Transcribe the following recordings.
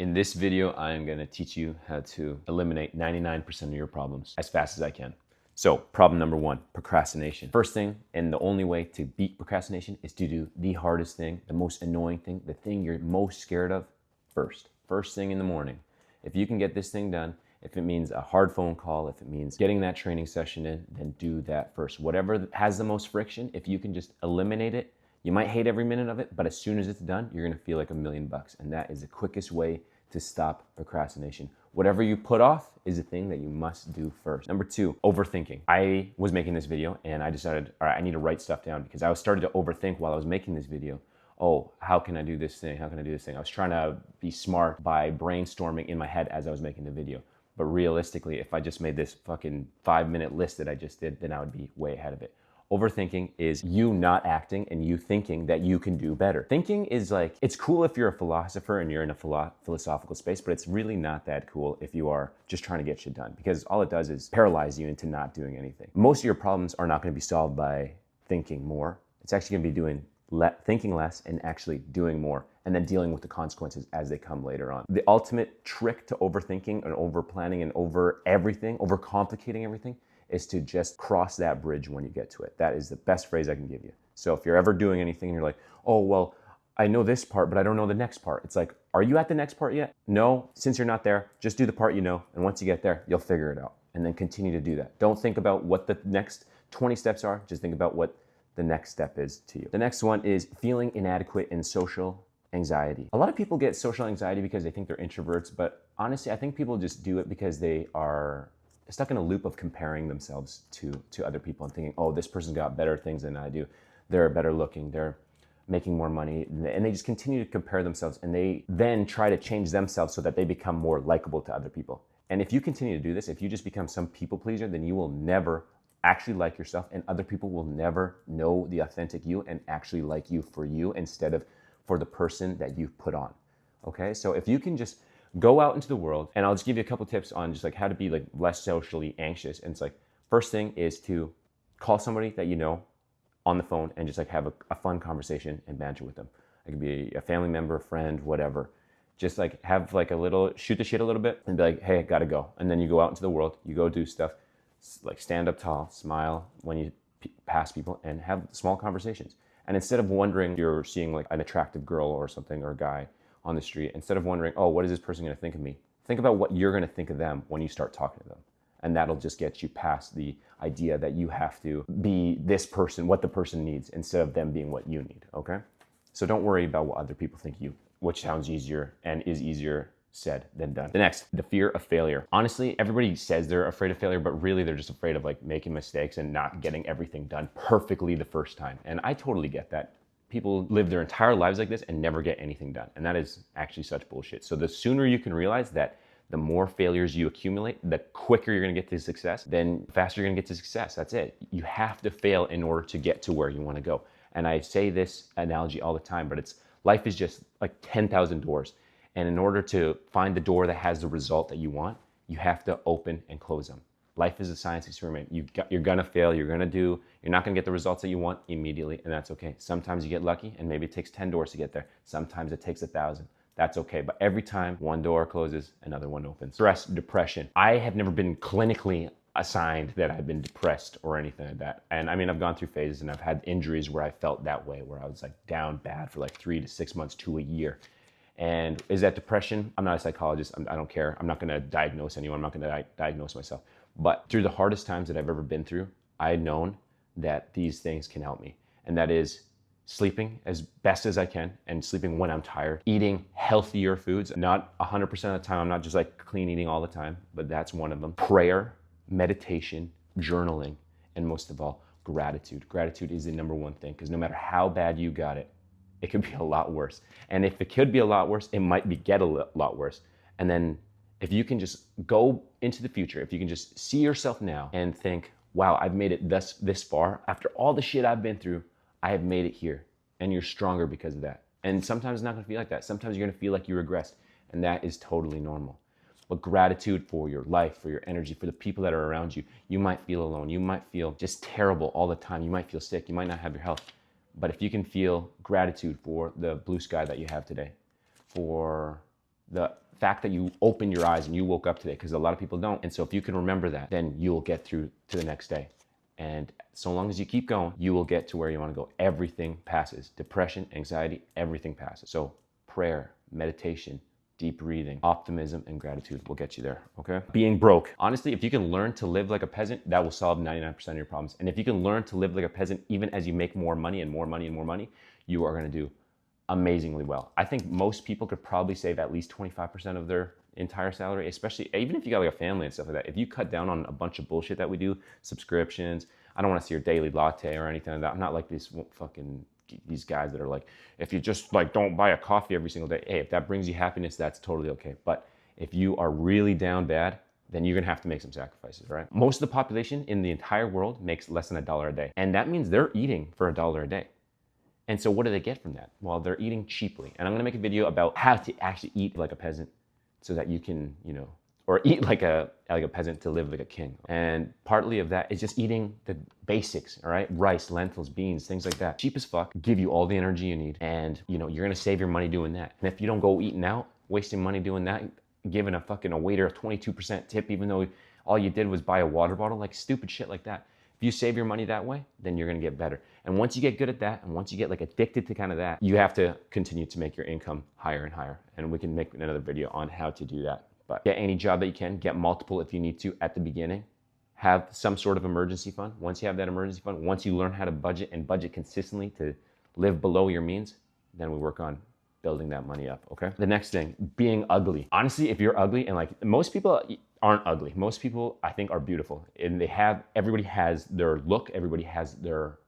In this video, I am gonna teach you how to eliminate 99% of your problems as fast as I can. So, problem number one, procrastination. First thing, and the only way to beat procrastination is to do the hardest thing, the most annoying thing, the thing you're most scared of first. First thing in the morning. If you can get this thing done, if it means a hard phone call, if it means getting that training session in, then do that first. Whatever has the most friction, if you can just eliminate it, you might hate every minute of it, but as soon as it's done, you're gonna feel like $1,000,000. And that is the quickest way to stop procrastination. Whatever you put off is a thing that you must do first. Number two, overthinking. I was making this video and I decided, all right, I need to write stuff down because I was starting to overthink while I was making this video. Oh, how can I do this thing? How can I do this thing? I was trying to be smart by brainstorming in my head as I was making the video. But realistically, if I just made this fucking 5-minute list that I just did, then I would be way ahead of it. Overthinking is you not acting and you thinking that you can do better. Thinking is like, it's cool if you're a philosopher and you're in a philosophical space, but it's really not that cool if you are just trying to get shit done because all it does is paralyze you into not doing anything. Most of your problems are not going to be solved by thinking more. It's actually going to be thinking less and actually doing more and then dealing with the consequences as they come later on. The ultimate trick to overthinking and over planning and over everything, over complicating everything, is to just cross that bridge when you get to it. That is the best phrase I can give you. So if you're ever doing anything and you're like, oh, well, I know this part, but I don't know the next part. It's like, are you at the next part yet? No, since you're not there, just do the part you know. And once you get there, you'll figure it out. And then continue to do that. Don't think about what the next 20 steps are. Just think about what the next step is to you. The next one is feeling inadequate in social anxiety. A lot of people get social anxiety because they think they're introverts, but honestly, I think people just do it because they are stuck in a loop of comparing themselves to other people and thinking, oh, this person's got better things than I do. They're better looking, they're making more money. And they just continue to compare themselves and they then try to change themselves so that they become more likable to other people. And if you continue to do this, if you just become some people pleaser, then you will never actually like yourself and other people will never know the authentic you and actually like you for you instead of for the person that you've put on. Okay, so if you can just go out into the world, and I'll just give you a couple tips on just like how to be like less socially anxious. And it's like, first thing is to call somebody that you know on the phone and just like have a fun conversation and banter with them. It could be a family member, a friend, whatever. Just like have like a little, shoot the shit a little bit and be like, hey, I gotta go. And then you go out into the world, you go do stuff, like stand up tall, smile when you pass people and have small conversations. And instead of wondering if you're seeing like an attractive girl or something or a guy on the street, instead of wondering, oh, what is this person going to think of me? Think about what you're going to think of them when you start talking to them. And that'll just get you past the idea that you have to be this person, what the person needs, instead of them being what you need, okay? So don't worry about what other people think of you, which sounds easier and is easier said than done. The next, the fear of failure. Honestly, everybody says they're afraid of failure, but really they're just afraid of like making mistakes and not getting everything done perfectly the first time. And I totally get that. People live their entire lives like this and never get anything done. And that is actually such bullshit. So the sooner you can realize that the more failures you accumulate, the quicker you're gonna get to success, then the faster you're gonna get to success. That's it. You have to fail in order to get to where you wanna go. And I say this analogy all the time, but life is just like 10,000 doors. And in order to find the door that has the result that you want, you have to open and close them. Life is a science experiment. You're gonna fail, you're not gonna get the results that you want immediately, and that's okay. Sometimes you get lucky and maybe it takes 10 doors to get there. Sometimes it takes 1,000. That's okay, but every time one door closes, another one opens. Stress, depression. I have never been clinically assigned that I've been depressed or anything like that. And I mean, I've gone through phases and I've had injuries where I felt that way, where I was like down bad for like 3 to 6 months to a year. And is that depression? I'm not a psychologist. I don't care. I'm not going to diagnose anyone. I'm not going to diagnose myself. But through the hardest times that I've ever been through, I've known that these things can help me. And that is sleeping as best as I can and sleeping when I'm tired, eating healthier foods, not 100% of the time. I'm not just like clean eating all the time, but that's one of them. Prayer, meditation, journaling, and most of all, gratitude. Gratitude is the number one thing because no matter how bad you got it, it could be a lot worse. And if it could be a lot worse, it might get a lot worse. And then if you can just go into the future, if you can just see yourself now and think, wow, I've made it this far. After all the shit I've been through, I have made it here. And you're stronger because of that. And sometimes it's not gonna feel like that. Sometimes you're gonna feel like you regressed. And that is totally normal. But gratitude for your life, for your energy, for the people that are around you. You might feel alone. You might feel just terrible all the time. You might feel sick. You might not have your health. But if you can feel gratitude for the blue sky that you have today, for The fact that you opened your eyes and you woke up today, because a lot of people don't. And so if you can remember that, then you'll get through to the next day. And so long as you keep going, you will get to where you want to go. Everything passes. Depression, anxiety, everything passes. So prayer, meditation, deep breathing, optimism, and gratitude will get you there, okay? Being broke. Honestly, if you can learn to live like a peasant, that will solve 99% of your problems. And if you can learn to live like a peasant, even as you make more money and more money and more money, you are gonna do amazingly well. I think most people could probably save at least 25% of their entire salary, especially even if you got like a family and stuff like that. If you cut down on a bunch of bullshit that we do, subscriptions, I don't wanna see your daily latte or anything like that. I'm not like these guys that are like, if you just like don't buy a coffee every single day, hey, if that brings you happiness, that's totally okay. But if you are really down bad, then you're gonna have to make some sacrifices, right? Most of the population in the entire world makes less than $1 a day. And that means they're eating for $1 a day. And so what do they get from that? Well, they're eating cheaply. And I'm gonna make a video about how to actually eat like a peasant so that you can, or eat like a peasant to live like a king. And partly of that is just eating the basics, all right? Rice, lentils, beans, things like that. Cheap as fuck, give you all the energy you need. And you're gonna save your money doing that. And if you don't go eating out, wasting money doing that, giving a waiter a 22% tip, even though all you did was buy a water bottle, like stupid shit like that. If you save your money that way, then you're gonna get better. And once you get good at that, and once you get like addicted to kind of that, you have to continue to make your income higher and higher. And we can make another video on how to do that. But get any job that you can, get multiple if you need to at the beginning. Have some sort of emergency fund. Once you have that emergency fund, once you learn how to budget and budget consistently to live below your means, then we work on building that money up, okay? The next thing, being ugly. Honestly, if you're ugly, and like most people aren't ugly. Most people, I think, are beautiful. And everybody has their look, everybody has their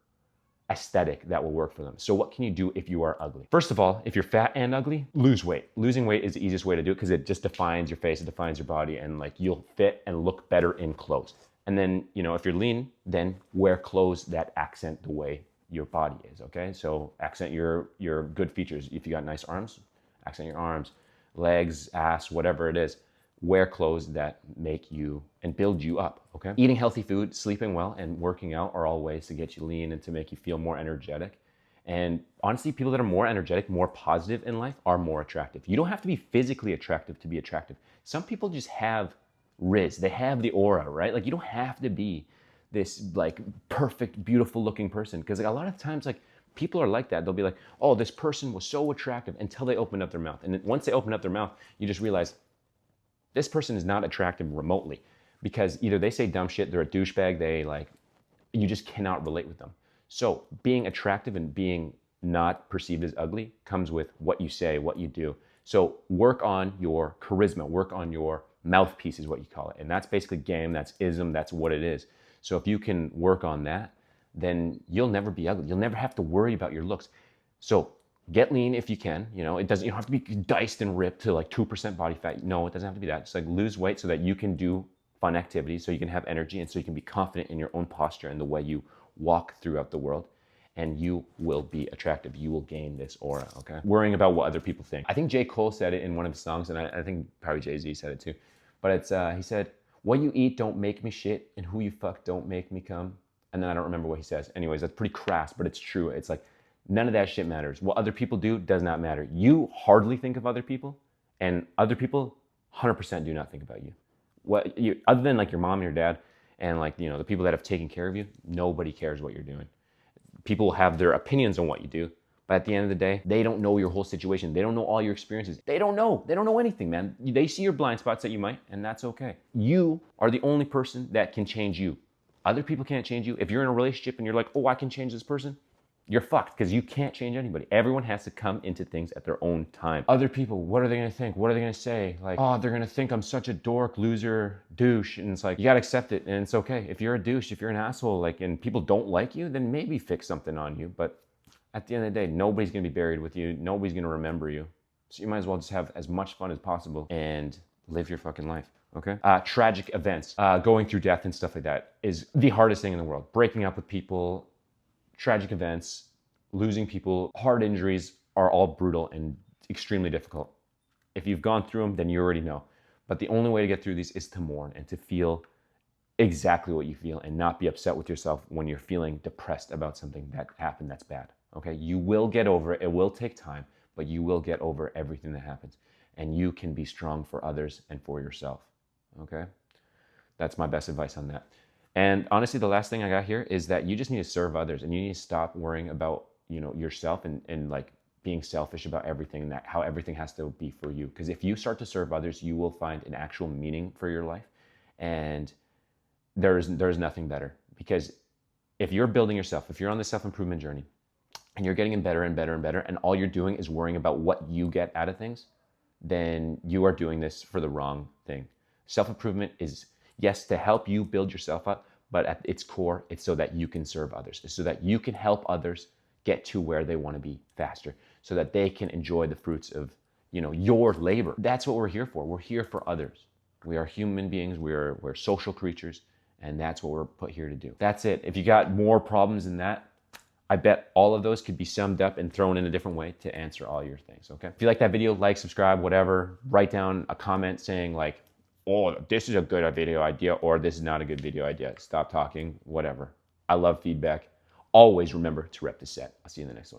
aesthetic that will work for them. So what can you do if you are ugly? First of all, if you're fat and ugly, lose weight. Losing weight is the easiest way to do it because it just defines your face, it defines your body, and like you'll fit and look better in clothes. And then, if you're lean, then wear clothes that accent the way your body is, okay? So accent your good features. If you got nice arms, accent your arms, legs, ass, whatever it is. Wear clothes that make you and build you up, okay? Eating healthy food, sleeping well, and working out are all ways to get you lean and to make you feel more energetic. And honestly, people that are more energetic, more positive in life are more attractive. You don't have to be physically attractive to be attractive. Some people just have riz, they have the aura, right? Like you don't have to be this like perfect, beautiful looking person. Because like a lot of times like people are like that. They'll be like, oh, this person was so attractive until they opened up their mouth. And then once they open up their mouth, you just realize, this person is not attractive remotely because either they say dumb shit, they're a douchebag, you just cannot relate with them. So being attractive and being not perceived as ugly comes with what you say, what you do. So work on your charisma, work on your mouthpiece is what you call it. And that's basically game, that's ism, that's what it is. So if you can work on that, then you'll never be ugly. You'll never have to worry about your looks. So get lean if you can. You don't have to be diced and ripped to like 2% body fat. No, it doesn't have to be that. Just like lose weight so that you can do fun activities, so you can have energy, and so you can be confident in your own posture and the way you walk throughout the world. And you will be attractive. You will gain this aura, okay? Worrying about what other people think. I think J. Cole said it in one of his songs, and I think probably Jay-Z said it too. But he said, what you eat don't make me shit, and who you fuck don't make me come. And then I don't remember what he says. Anyways, that's pretty crass, but it's true. It's like, none of that shit matters. What other people do does not matter. You hardly think of other people, and other people 100% do not think about you. Other than like your mom and your dad and like, the people that have taken care of you, nobody cares what you're doing. People have their opinions on what you do, but at the end of the day, they don't know your whole situation. They don't know all your experiences. They don't know anything, man. They see your blind spots that you might, and that's okay. You are the only person that can change you. Other people can't change you. If you're in a relationship and you're like, oh, I can change this person, you're fucked because you can't change anybody. Everyone has to come into things at their own time. Other people, what are they gonna think? What are they gonna say? Like, oh, they're gonna think I'm such a dork, loser, douche. And it's like, you gotta accept it and it's okay. If you're a douche, if you're an asshole, and people don't like you, then maybe fix something on you. But at the end of the day, nobody's gonna be buried with you. Nobody's gonna remember you. So you might as well just have as much fun as possible and live your fucking life. Okay? Tragic events, going through death and stuff like that is the hardest thing in the world. Breaking up with people, tragic events, losing people, hard injuries are all brutal and extremely difficult. If you've gone through them, then you already know. But the only way to get through these is to mourn and to feel exactly what you feel and not be upset with yourself when you're feeling depressed about something that happened that's bad. Okay? You will get over it. It will take time, but you will get over everything that happens. and you can be strong for others and for yourself. Okay? That's my best advice on that. And honestly, the last thing I got here is that you just need to serve others, and you need to stop worrying about, yourself and like being selfish about everything, and that how everything has to be for you. Because if you start to serve others, you will find an actual meaning for your life. And there's nothing better. Because if you're building yourself, if you're on the self-improvement journey and you're getting better and better and better, and all you're doing is worrying about what you get out of things, then you are doing this for the wrong thing. Self-improvement is, yes, to help you build yourself up, but at its core, it's so that you can serve others. It's so that you can help others get to where they want to be faster, so that they can enjoy the fruits of, your labor. That's what we're here for. We're here for others. We are human beings. We're social creatures, and that's what we're put here to do. That's it. If you got more problems than that, I bet all of those could be summed up and thrown in a different way to answer all your things, okay? If you like that video, like, subscribe, whatever. Write down a comment saying like, oh, this is a good video idea, or this is not a good video idea. Stop talking, whatever. I love feedback. Always remember to rep the set. I'll see you in the next one.